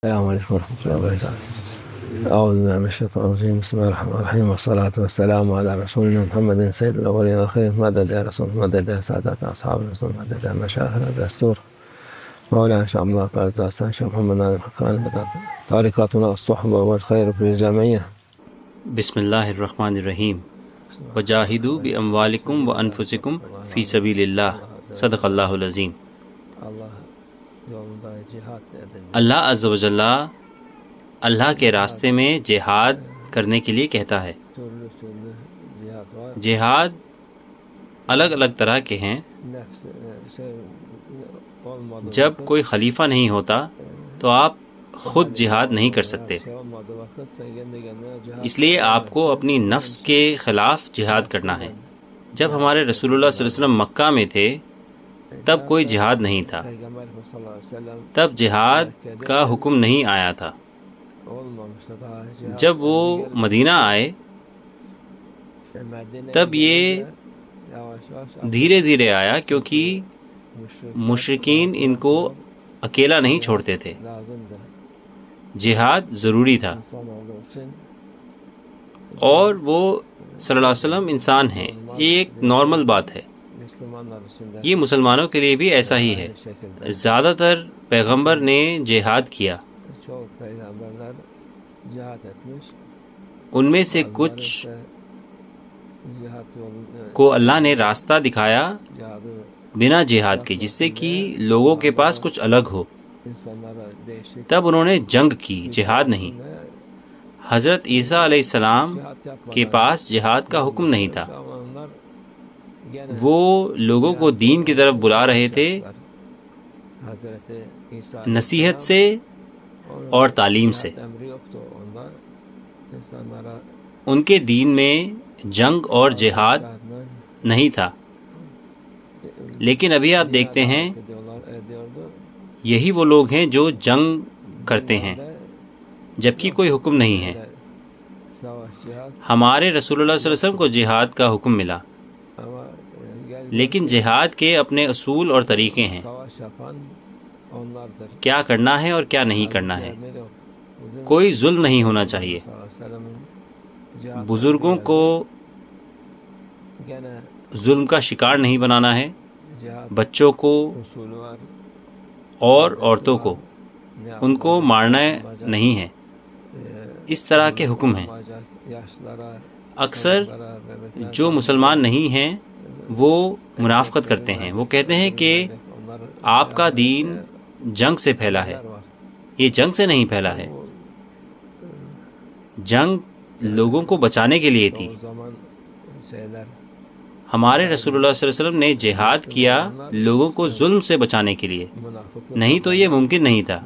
السلام علیکم ورحمۃ اللہ وبرکاتہ۔ اعوذ باللہ من الشیطان الرجیم، بسم اللہ الرحمن الرحیم، والصلاة والسلام علی رسولنا محمد سید الاولین والآخرین، مدد یا رسول، مدد یا سادات اصحاب رسول، مدد یا مشاہیر دستور مولانا شاہ عبد اللہ فاضل داستان شاہ محمد ناظم خان طریقتنا الصحبہ والخیر فی الجمعیہ۔ بسم اللہ الرحمن الرحیم۔ وجاہدوا باموالکم وانفسکم فی سبیل اللہ، صدق اللہ العظیم۔ اللہ عز و جل اللہ کے راستے میں جہاد کرنے کے لیے کہتا ہے۔ جہاد الگ الگ طرح کے ہیں۔ جب کوئی خلیفہ نہیں ہوتا تو آپ خود جہاد نہیں کر سکتے، اس لیے آپ کو اپنی نفس کے خلاف جہاد کرنا ہے۔ جب ہمارے رسول اللہ صلی اللہ علیہ وسلم مکہ میں تھے تب کوئی جہاد نہیں تھا، تب جہاد کا حکم نہیں آیا تھا۔ جب وہ مدینہ آئے تب یہ دھیرے دھیرے آیا، کیونکہ مشرکین ان کو اکیلا نہیں چھوڑتے تھے، جہاد ضروری تھا۔ اور وہ صلی اللہ علیہ وسلم انسان ہیں، یہ ایک نارمل بات ہے، یہ مسلمانوں کے لیے بھی ایسا ہی ہے۔ زیادہ تر پیغمبر نے جہاد کیا، ان میں سے کچھ کو اللہ نے راستہ دکھایا بنا جہاد کے، جس سے کہ لوگوں کے پاس کچھ الگ ہو، تب انہوں نے جنگ کی، جہاد نہیں۔ حضرت عیسیٰ علیہ السلام کے پاس جہاد کا حکم نہیں تھا، وہ لوگوں کو دین کی طرف بلا رہے تھے نصیحت سے اور تعلیم سے۔ ان کے دین میں جنگ اور جہاد نہیں تھا، لیکن ابھی آپ دیکھتے ہیں یہی وہ لوگ ہیں جو جنگ کرتے ہیں جبکہ کوئی حکم نہیں ہے۔ ہمارے رسول اللہ صلی اللہ علیہ وسلم کو جہاد کا حکم ملا، لیکن جہاد کے اپنے اصول اور طریقے ہیں، کیا کرنا ہے اور کیا نہیں کرنا ہے۔ کوئی ظلم نہیں ہونا چاہیے، بزرگوں کو ظلم کا شکار نہیں بنانا ہے، بچوں کو اور عورتوں کو ان کو مارنا نہیں ہے، اس طرح کے حکم ہیں۔ اکثر جو مسلمان نہیں ہیں وہ منافقت کرتے ہیں، وہ کہتے ہیں کہ آپ کا دین جنگ سے پھیلا ہے، یہ جنگ سے نہیں پھیلا ہے، جنگ لوگوں کو بچانے کے لیے تھی۔ ہمارے رسول اللہ صلی اللہ علیہ وسلم نے جہاد کیا لوگوں کو ظلم سے بچانے کے لیے، نہیں تو یہ ممکن نہیں تھا،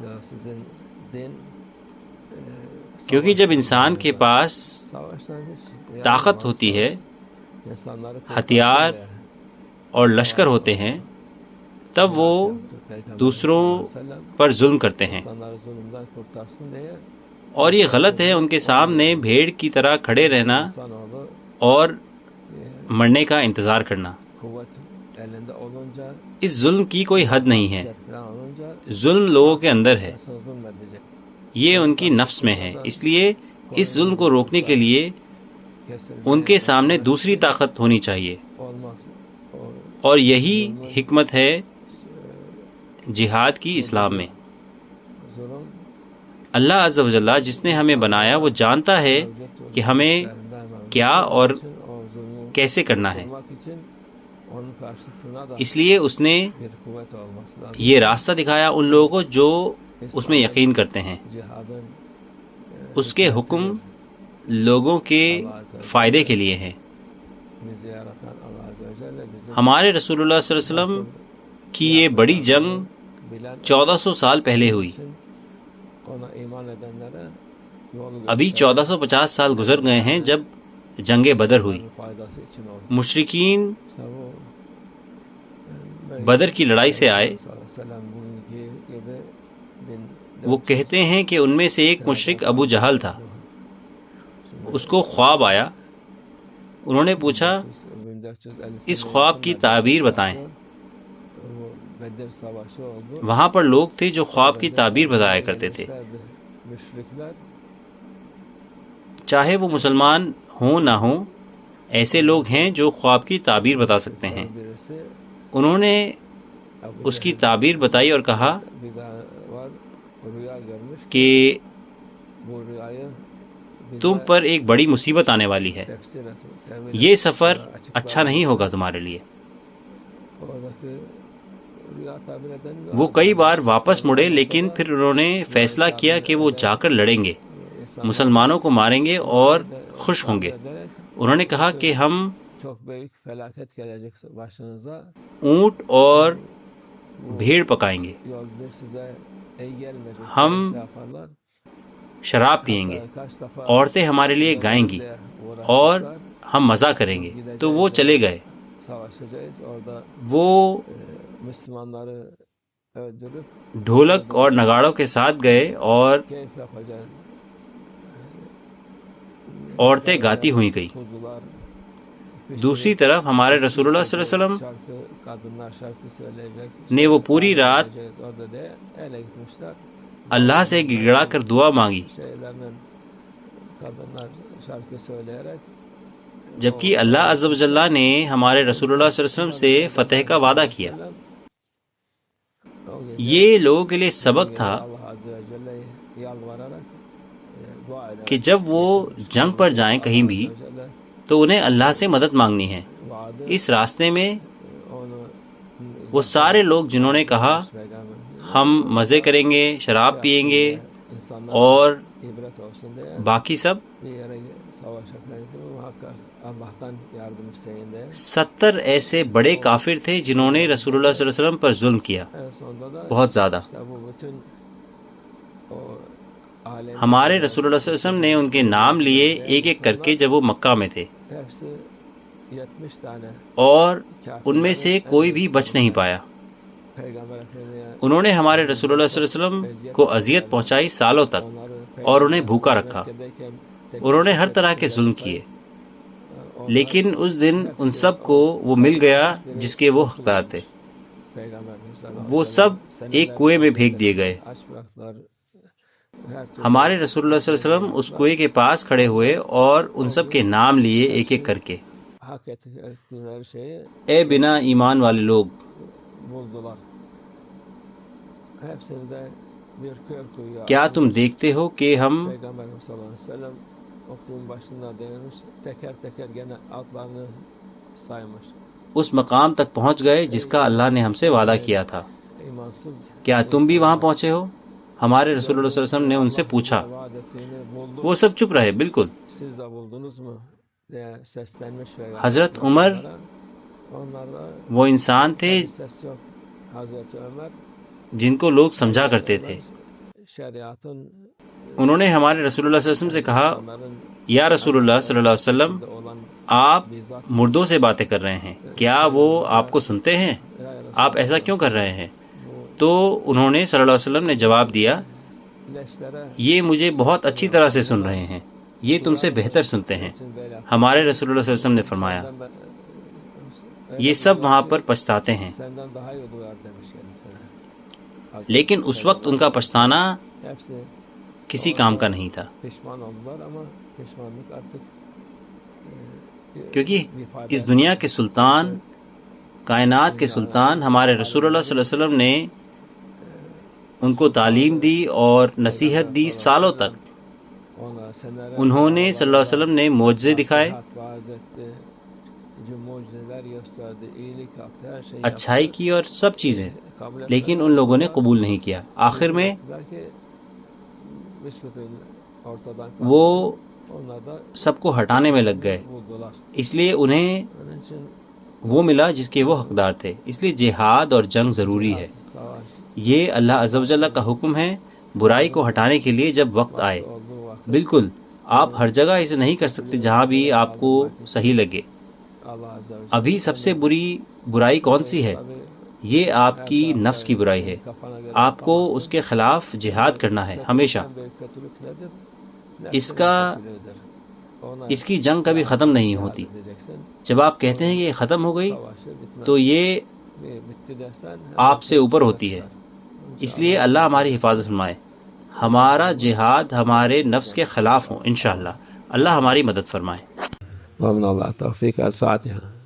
کیونکہ جب انسان کے پاس طاقت ہوتی ہے، ہتھیار اور لشکر ہوتے ہیں، تب وہ دوسروں پر ظلم کرتے ہیں، اور یہ غلط ہے ان کے سامنے بھیڑ کی طرح کھڑے رہنا اور مرنے کا انتظار کرنا۔ اس ظلم کی کوئی حد نہیں ہے، ظلم لوگوں کے اندر ہے، یہ ان کی نفس میں ہے، اس لیے اس ظلم کو روکنے کے لیے ان کے سامنے دوسری طاقت ہونی چاہیے، اور یہی حکمت ہے جہاد کی اسلام میں۔ اللہ عز و جل جس نے ہمیں بنایا وہ جانتا ہے کہ ہمیں کیا اور کیسے کرنا ہے، اس لیے اس نے یہ راستہ دکھایا ان لوگوں کو جو اس میں یقین کرتے ہیں۔ اس کے حکم لوگوں کے فائدے کے لیے ہیں۔ ہمارے رسول اللہ صلی اللہ علیہ وسلم کی یہ بڑی جنگ 1400 سال پہلے ہوئی، ابھی 1450 سال گزر گئے ہیں جب جنگ بدر ہوئی۔ مشرکین بدر کی لڑائی سے آئے، وہ کہتے ہیں کہ ان میں سے ایک مشرک ابو جہل تھا، اس کو خواب آیا، انہوں نے پوچھا اس خواب کی تعبیر بتائیں۔ وہاں پر لوگ تھے جو خواب کی تعبیر بتایا کرتے تھے، چاہے وہ مسلمان ہوں نہ ہوں، ایسے لوگ ہیں جو خواب کی تعبیر بتا سکتے ہیں۔ انہوں نے اس کی تعبیر بتائی اور کہا کہ تم پر ایک بڑی مصیبت آنے والی ہے، یہ سفر اچھا نہیں ہوگا تمہارے لیے۔ وہ کئی بار واپس مڑے، لیکن پھر انہوں نے فیصلہ کیا کہ وہ جا کر لڑیں گے، مسلمانوں کو ماریں گے اور خوش ہوں گے۔ انہوں نے کہا کہ ہم اونٹ اور بھیڑ پکائیں گے، ہم شراب پیئیں گے، عورتیں ہمارے لیے گائیں گی اور ہم مزہ کریں گے۔ تو وہ چلے گئے، وہ ڈھولک اور نگاڑوں کے ساتھ گئے اور عورتیں گاتی ہوئی گئی۔ دوسری طرف ہمارے رسول اللہ صلی اللہ علیہ وسلم نے وہ پوری رات اللہ سے گڑ گڑا کر دعا مانگی، جبکہ اللہ عز و جل نے ہمارے رسول اللہ صلی اللہ علیہ وسلم سے فتح کا وعدہ کیا۔ یہ لوگوں کے لیے سبق تھا کہ جب وہ جنگ پر جائیں کہیں بھی تو انہیں اللہ سے مدد مانگنی ہے۔ اس راستے میں وہ سارے لوگ جنہوں نے کہا ہم مزے کریں گے، شراب پیئیں گے اور باقی سب، 70 ایسے بڑے کافر تھے جنہوں نے رسول اللہ صلی اللہ علیہ وسلم پر ظلم کیا، بہت زیادہ۔ ہمارے رسول اللہ صلی اللہ علیہ وسلم نے ان کے نام لیے ایک ایک کر کے جب وہ مکہ میں تھے، اور ان میں سے کوئی بھی بچ نہیں پایا۔ انہوں نے ہمارے رسول اللہ صلی اللہ علیہ وسلم کو اذیت پہنچائی سالوں تک، اور انہیں بھوکا رکھا۔ انہوں نے ہر طرح کے ظلم کیے، لیکن اس دن ان سب کو وہ مل گیا جس کے وہ حقدار تھے۔ وہ سب ایک کنویں میں پھینک دیے گئے۔ ہمارے رسول اللہ صلی اللہ علیہ وسلم اس کنویں کے پاس کھڑے ہوئے اور ان سب کے نام لیے ایک ایک کر کے۔ اے بنا ایمان والے لوگ، کیا تم دیکھتے ہو کہ ہم اس مقام تک پہنچ گئے جس کا اللہ نے ہم سے وعدہ کیا تھا؟ کیا تم بھی وہاں پہنچے ہو؟ ہمارے رسول اللہ صلی اللہ علیہ وسلم نے ان سے پوچھا۔ وہ سب چپ رہے، بالکل۔ حضرت عمر وہ انسان تھے جن کو لوگ سمجھا کرتے تھے۔ انہوں نے ہمارے رسول اللہ صلی اللہ علیہ وسلم سے کہا، یا رسول اللہ صلی اللہ علیہ وسلم، آپ مردوں سے باتیں کر رہے ہیں، کیا وہ آپ کو سنتے ہیں؟ آپ ایسا کیوں کر رہے ہیں؟ تو انہوں نے صلی اللہ علیہ وسلم نے جواب دیا، یہ مجھے بہت اچھی طرح سے سن رہے ہیں، یہ تم سے بہتر سنتے ہیں۔ ہمارے رسول اللہ صلی اللہ علیہ وسلم نے فرمایا، یہ سب وہاں پر پچھتاتے ہیں، لیکن اس وقت ان کا پچھتانا کسی کام کا نہیں تھا، کیونکہ اس دنیا کے سلطان، کائنات کے سلطان ہمارے رسول اللہ صلی اللہ علیہ وسلم نے ان کو تعلیم دی اور نصیحت دی سالوں تک۔ انہوں نے صلی اللہ علیہ وسلم نے معجزے دکھائے، اچھائی کی اور سب چیزیں، لیکن ان لوگوں نے قبول نہیں کیا۔ آخر میں وہ سب کو ہٹانے میں لگ گئے، اس لیے انہیں وہ ملا جس کے وہ حقدار تھے۔ اس لیے جہاد اور جنگ ضروری ہے، یہ اللہ عز و جل کا حکم ہے برائی کو ہٹانے کے لیے جب وقت آئے۔ بالکل، آپ ہر جگہ اسے نہیں کر سکتے جہاں بھی آپ کو صحیح لگے۔ ابھی سب سے بری برائی کون سی ہے؟ یہ آپ کی نفس کی برائی ہے۔ آپ کو اس کے خلاف جہاد کرنا ہے ہمیشہ۔ اس کی جنگ کبھی ختم نہیں ہوتی۔ جب آپ کہتے ہیں کہ یہ ختم ہو گئی تو یہ آپ سے اوپر ہوتی ہے، اس لیے اللہ ہماری حفاظت فرمائے، ہمارا جہاد ہمارے نفس کے خلاف ہو انشاءاللہ، اللہ ہماری مدد فرمائے۔ ومن اللہ توفیق۔ الفاتحہ۔